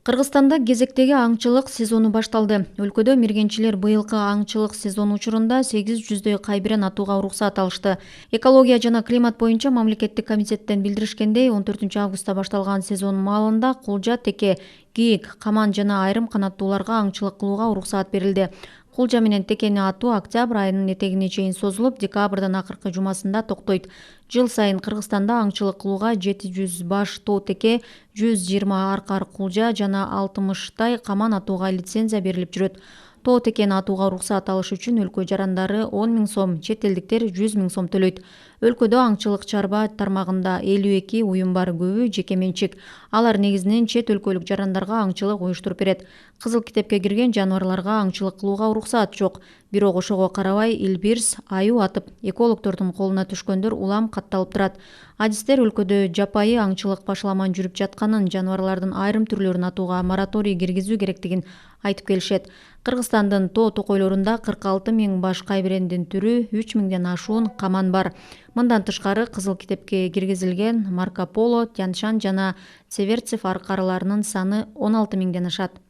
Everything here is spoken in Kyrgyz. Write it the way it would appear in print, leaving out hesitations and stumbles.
Кыргызстанда кезектеги аңчылык сезону башталды. Өлкөдө мергенчилер быйылкы аңчылык сезону учурунда 800 кайберен атууга уруксат алышты. Экология жана климат боюнча мамлекеттик комитеттен билдиришкендей, 14 августта башталган сезон маалында кулжа, теке, кийик, каман жана айрым канаттууларга аңчылык кылууга уруксат берилди. Кулжа менен текени атуу октябрь айынын этегине чейин созулуп, декабрдын акыркы жумасында токтойт. Жыл сайын Кыргызстанда аңчылык кылууга 700 баш тоо теке, 120 аркар кулжа жана 60 каман атууга лицензия берилип жүрөт. Тоо текени атууга уруксат алыш үчүн өлкө жарандары 10 000 сом, чет элдиктер 100 000 сом төлөйт. Өлкөдө аңчылык чарба тармагында 52 уюм бар, көбү жеке менчик. Алар негизинен чет өлкөлүк жарандарга аңчылык уюштуруп берет. Кызыл китепке кирген жаныбарларга аңчылык кылууга уруксат жок. Бирок ошого карабай Илбирс аюу атып, экологдордун колуна түшкөндөр улам катталып турат. Адистер өлкөдө жапайы аңчылык башаламан жүрүп жатканын, жаныбарлардын айрым түрлөрүн атууга мораторий киргизүү керектигин айтып келишет. Кыргызстандын тоо токойлорунда 46 000 баш кайберендин түрү, 3 000ден ашуун каман бар. Мындан тышкары кызыл китепке киргизилген Марко Поло, Тянь Шань жана Северцев аркарларынын саны 16 000ден ашат.